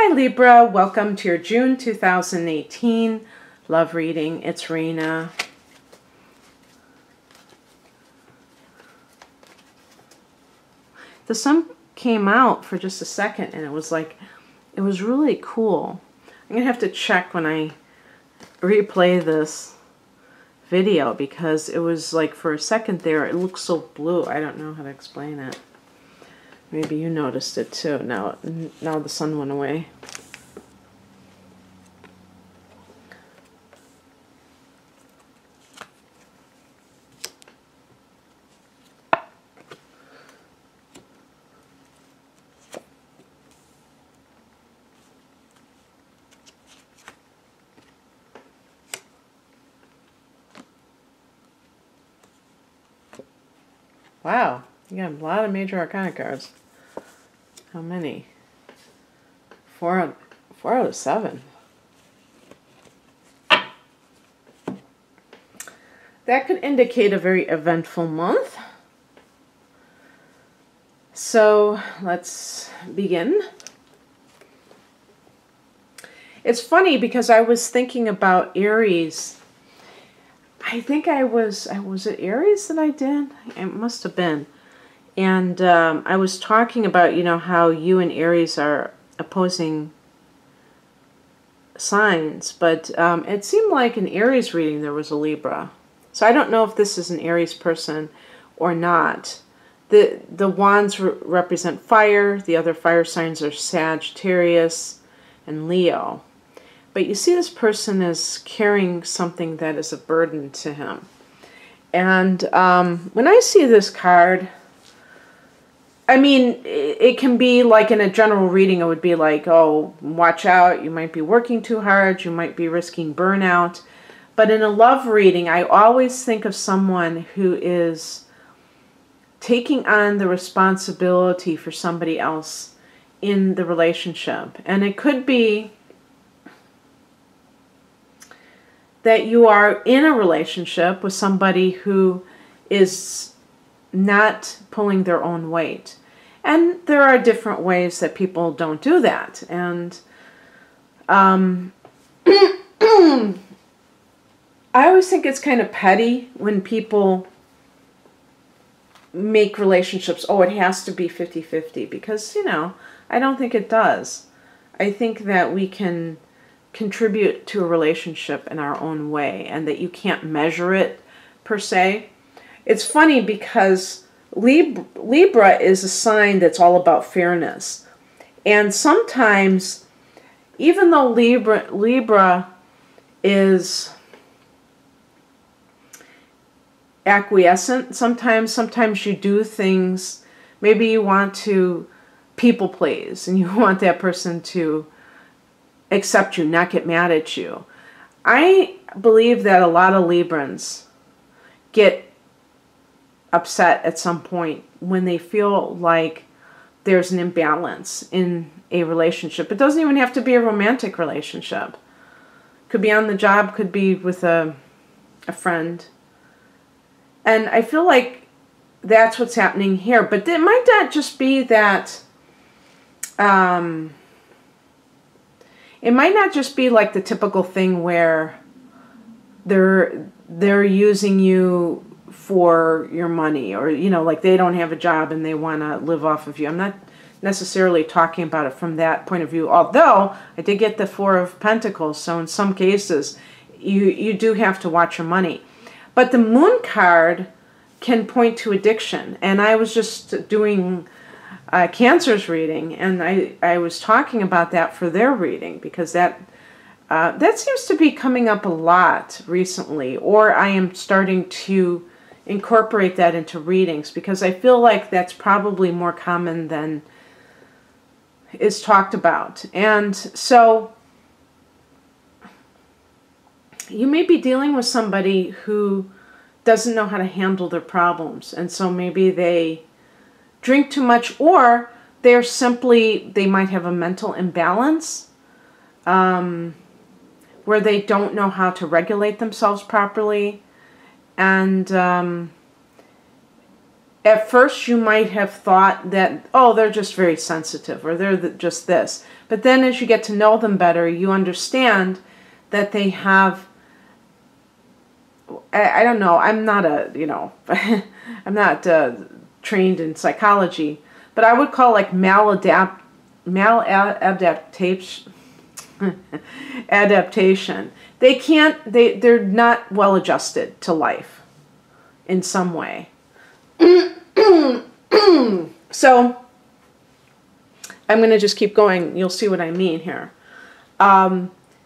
Hi Libra, welcome to your June 2018 love reading. It's Rena. The sun came out for just a second and it was really cool. I'm gonna have to check when I replay this video because it was like for a second there it looked so blue. I don't know how to explain it. Maybe you noticed it too. Now the sun went away. Wow, you got a lot of major arcana cards. How many? Four out of 7. That could indicate a very eventful month. So let's begin. It's funny because I was thinking about Aries. I think was it Aries that I did? It must have been. And I was talking about, you know, how you and Aries are opposing signs, but it seemed like in Aries reading there was a Libra. So I don't know if this is an Aries person or not. The wands represent fire. The other fire signs are Sagittarius and Leo. But you see this person is carrying something that is a burden to him. And when I see this card, I mean, it can be like in a general reading, it would be like, oh, watch out, you might be working too hard, you might be risking burnout. But in a love reading, I always think of someone who is taking on the responsibility for somebody else in the relationship. And it could be that you are in a relationship with somebody who is not pulling their own weight. And there are different ways that people don't do that. And I always think it's kind of petty when people make relationships, oh, it has to be 50-50, because, you know, I don't think it does. I think that we can contribute to a relationship in our own way and that you can't measure it per se. It's funny because Libra is a sign that's all about fairness. And sometimes, even though Libra is acquiescent, sometimes you do things, maybe you want to people please and you want that person to accept you, not get mad at you. I believe that a lot of Librans get upset at some point when they feel like there's an imbalance in a relationship. It doesn't even have to be a romantic relationship. Could be on the job, could be with a friend. And I feel like that's what's happening here. But it might not just be that, it might not just be like the typical thing where they're using you for your money, or, you know, like they don't have a job and they want to live off of you. I'm not necessarily talking about it from that point of view, although I did get the Four of Pentacles, so in some cases you do have to watch your money. But the Moon card can point to addiction, and I was just doing Cancer's reading, and I was talking about that for their reading, because that seems to be coming up a lot recently, or I am starting to incorporate that into readings, because I feel like that's probably more common than is talked about. And so you may be dealing with somebody who doesn't know how to handle their problems, and so maybe they drink too much, or they might have a mental imbalance where they don't know how to regulate themselves properly. And at first you might have thought that, oh, they're just very sensitive, or they're just this. But then as you get to know them better, you understand that they have, I don't know, I'm not a, I'm not trained in psychology, but I would call like maladaptation. Adaptation. They're not well adjusted to life in some way. So I'm going to just keep going. You'll see what I mean here.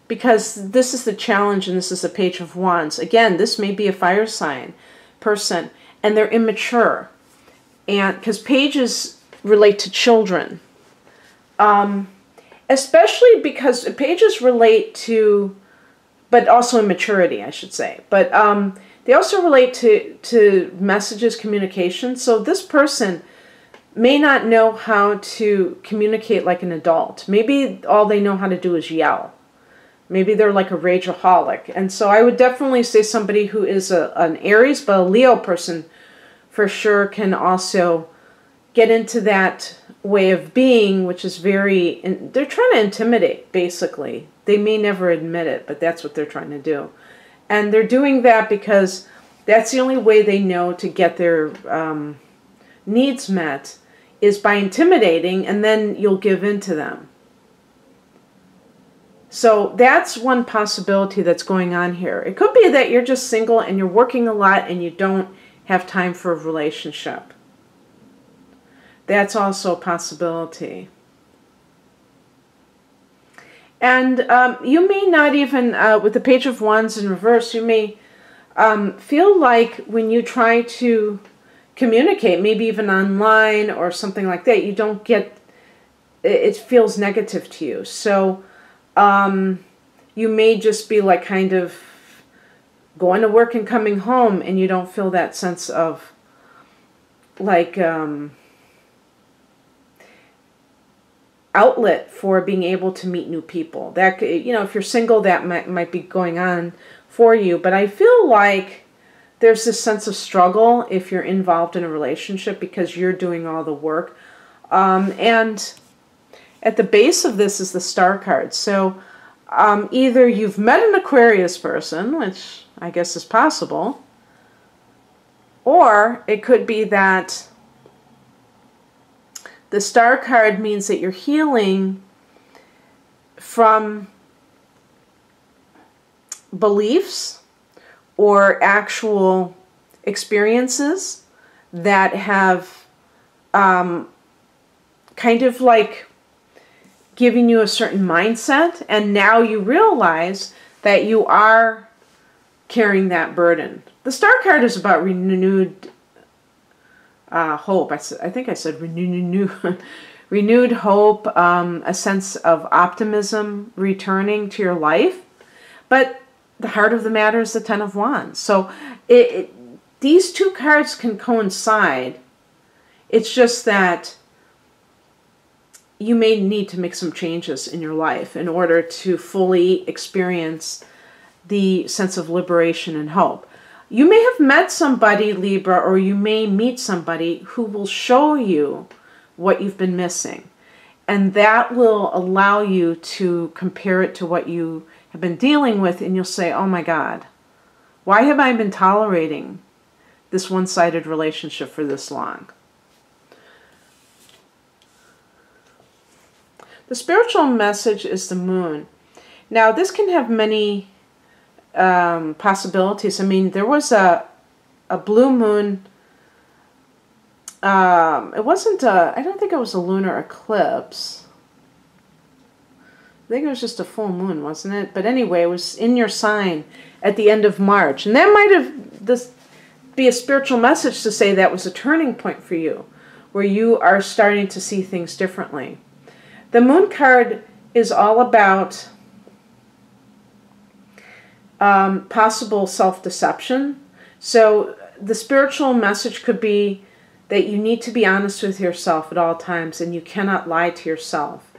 Because this is the challenge, and this is the Page of Wands. Again, this may be a fire sign person, and they're immature. And because pages relate to children. Especially because pages relate to, but also immaturity, I should say. But they also relate to messages, communication. So this person may not know how to communicate like an adult. Maybe all they know how to do is yell. Maybe they're like a rageaholic. And so I would definitely say somebody who is an Aries, but a Leo person for sure can also get into that way of being, which is very, they're trying to intimidate, basically. They may never admit it, but that's what they're trying to do. And they're doing that because that's the only way they know to get their needs met, is by intimidating, and then you'll give in to them. So that's one possibility that's going on here. It could be that you're just single and you're working a lot and you don't have time for a relationship. That's also a possibility. And you may not even, with the Page of Wands in reverse, you may feel like when you try to communicate, maybe even online or something like that, you don't get, it feels negative to you. So you may just be like kind of going to work and coming home, and you don't feel that sense of like outlet for being able to meet new people. That, if you're single, that might be going on for you. But I feel like there's this sense of struggle if you're involved in a relationship because you're doing all the work. And at the base of this is the Star card. So either you've met an Aquarius person, which I guess is possible, or it could be that the Star card means that you're healing from beliefs or actual experiences that have kind of like giving you a certain mindset, and now you realize that you are carrying that burden. The Star card is about renewed hope. I think I said renewed hope, a sense of optimism returning to your life. But the heart of the matter is the Ten of Wands. So these two cards can coincide. It's just that you may need to make some changes in your life in order to fully experience the sense of liberation and hope. You may have met somebody, Libra, or you may meet somebody who will show you what you've been missing. And that will allow you to compare it to what you have been dealing with, and you'll say, oh my God, why have I been tolerating this one-sided relationship for this long? The spiritual message is the Moon. Now, this can have many possibilities. I mean, there was a blue moon. It wasn't I don't think it was a lunar eclipse. I think it was just a full moon, wasn't it? But anyway, it was in your sign at the end of March. And that might have be a spiritual message to say that was a turning point for you, where you are starting to see things differently. The Moon card is all about possible self-deception. So the spiritual message could be that you need to be honest with yourself at all times, and you cannot lie to yourself.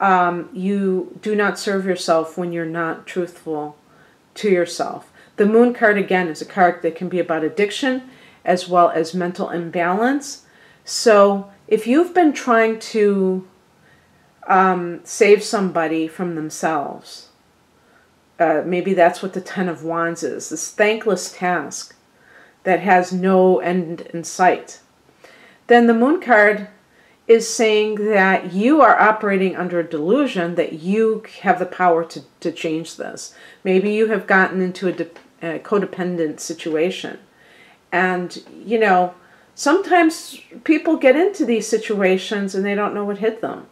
You do not serve yourself when you're not truthful to yourself. The Moon card, again, is a card that can be about addiction as well as mental imbalance. So if you've been trying to save somebody from themselves, maybe that's what the Ten of Wands is, this thankless task that has no end in sight, then the Moon card is saying that you are operating under a delusion that you have the power to change this. Maybe you have gotten into a codependent situation. And, you know, sometimes people get into these situations and they don't know what hit them.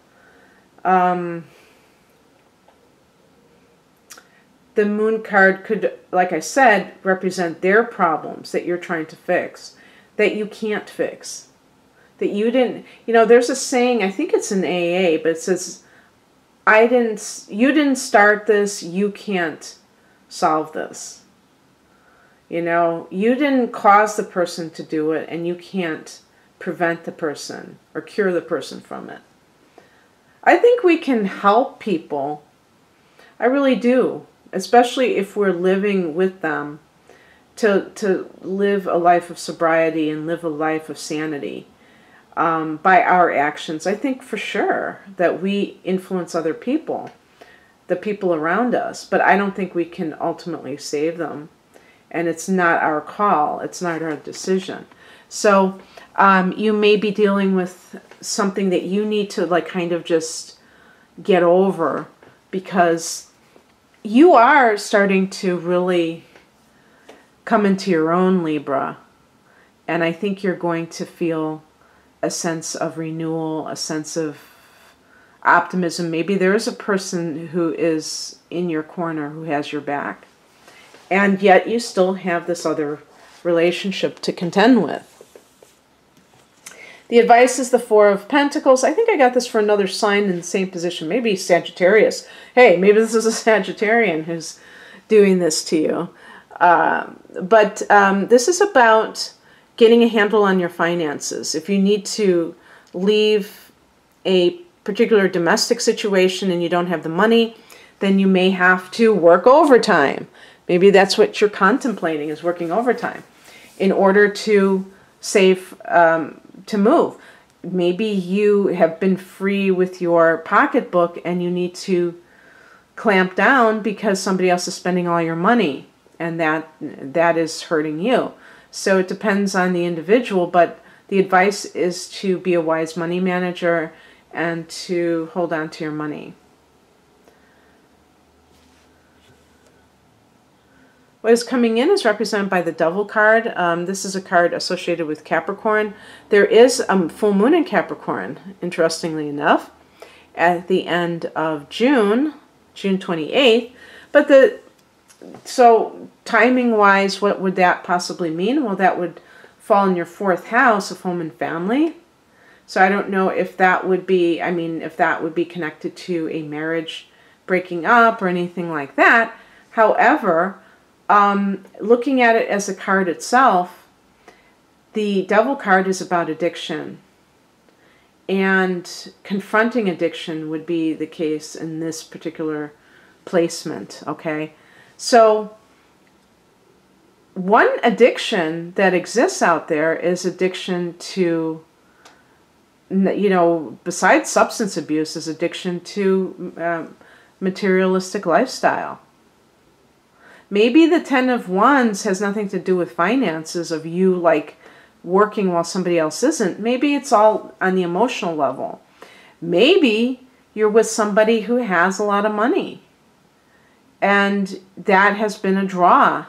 The Moon card could, like I said, represent their problems that you're trying to fix, that you can't fix. That you didn't, you know, there's a saying, I think it's in AA, but it says, you didn't start this, you can't solve this. You know, you didn't cause the person to do it, and you can't prevent the person or cure the person from it. I think we can help people. I really do, especially if we're living with them, to live a life of sobriety and live a life of sanity. By our actions. I think for sure that we influence other people, the people around us, but I don't think we can ultimately save them. And it's not our call. It's not our decision. So you may be dealing with something that you need to like kind of just get over, because you are starting to really come into your own, Libra. And I think you're going to feel a sense of renewal, a sense of optimism. Maybe there is a person who is in your corner, who has your back. And yet you still have this other relationship to contend with. The advice is the Four of Pentacles. I think I got this for another sign in the same position. Maybe Sagittarius. Hey, maybe this is a Sagittarian who's doing this to you. But this is about getting a handle on your finances. If you need to leave a particular domestic situation and you don't have the money, then you may have to work overtime. Maybe that's what you're contemplating, is working overtime in order to save, to move. Maybe you have been free with your pocketbook and you need to clamp down because somebody else is spending all your money, and that is hurting you. So it depends on the individual, but the advice is to be a wise money manager and to hold on to your money. What is coming in is represented by the Devil card. This is a card associated with Capricorn. There is a full moon in Capricorn, interestingly enough, at the end of June 28th. But so timing-wise, what would that possibly mean? Well, that would fall in your 4th house of home and family. So I don't know if that would be, if that would be connected to a marriage breaking up or anything like that. However, looking at it as a card itself, the Devil card is about addiction. And confronting addiction would be the case in this particular placement, okay? So one addiction that exists out there is addiction to, you know, besides substance abuse, is addiction to materialistic lifestyle. Maybe the Ten of Wands has nothing to do with finances, of you like working while somebody else isn't. Maybe it's all on the emotional level. Maybe you're with somebody who has a lot of money, and that has been a draw.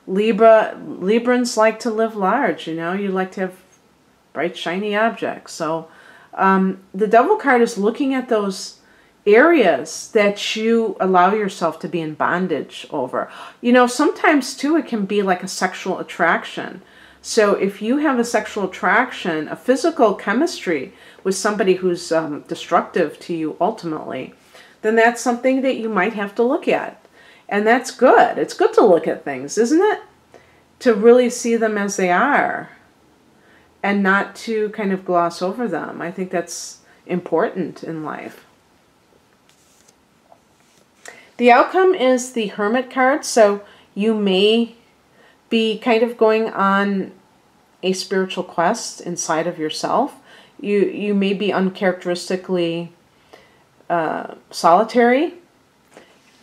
Librans like to live large, you know. You like to have bright, shiny objects. So the Devil card is looking at those areas that you allow yourself to be in bondage over. You know, sometimes too it can be like a sexual attraction. So if you have a sexual attraction, a physical chemistry with somebody who's destructive to you ultimately, then that's something that you might have to look at. And that's good. It's good to look at things, isn't it? To really see them as they are and not to kind of gloss over them. I think that's important in life. The outcome is the Hermit card. So you may be kind of going on a spiritual quest inside of yourself. You may be uncharacteristically solitary,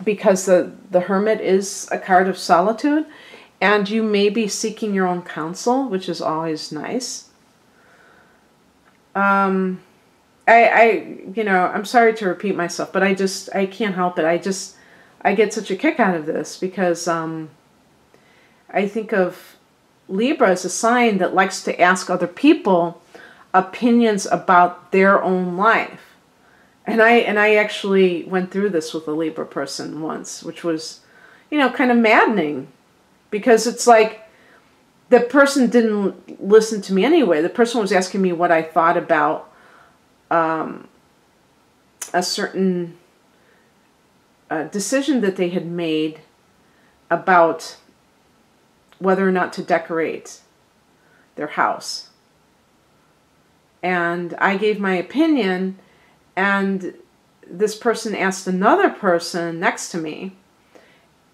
because the Hermit is a card of solitude, and you may be seeking your own counsel, which is always nice. I'm sorry to repeat myself, but I can't help it. I get such a kick out of this because I think of Libra as a sign that likes to ask other people opinions about their own life. And I actually went through this with a Libra person once, which was, kind of maddening, because it's like the person didn't listen to me anyway. The person was asking me what I thought about a certain decision that they had made about whether or not to decorate their house. And I gave my opinion, and this person asked another person next to me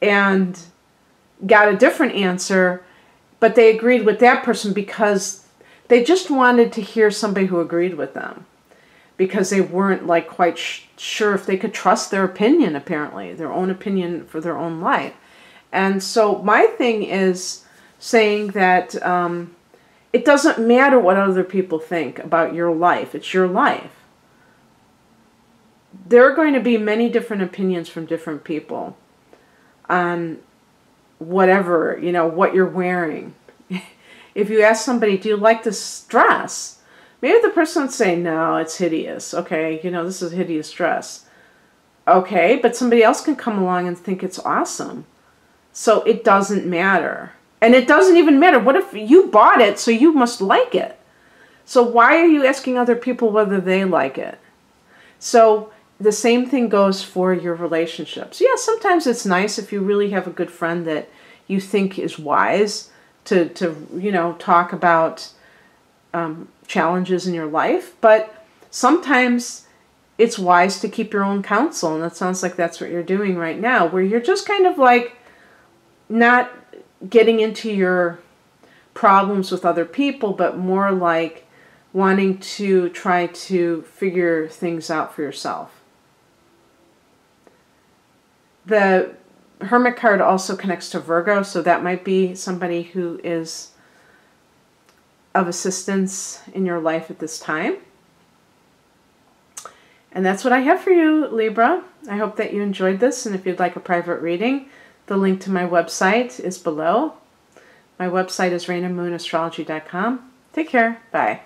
and got a different answer, but they agreed with that person because they just wanted to hear somebody who agreed with them, because they weren't like quite sure if they could trust their opinion, apparently, their own opinion for their own life. And so my thing is saying that it doesn't matter what other people think about your life. It's your life. There are going to be many different opinions from different people on whatever, what you're wearing. If you ask somebody, do you like this dress? Maybe the person would say, no, it's hideous. Okay, this is a hideous dress. Okay, but somebody else can come along and think it's awesome. So it doesn't matter. And it doesn't even matter. What if you bought it, so you must like it? So why are you asking other people whether they like it? So the same thing goes for your relationships. Yeah, sometimes it's nice if you really have a good friend that you think is wise to talk about challenges in your life. But sometimes it's wise to keep your own counsel. And that sounds like that's what you're doing right now, where you're just kind of like not getting into your problems with other people, but more like wanting to try to figure things out for yourself. The Hermit card also connects to Virgo, so that might be somebody who is of assistance in your life at this time. And that's what I have for you, Libra. I hope that you enjoyed this, and if you'd like a private reading, the link to my website is below. My website is rainamoon.astrology.com. Take care. Bye.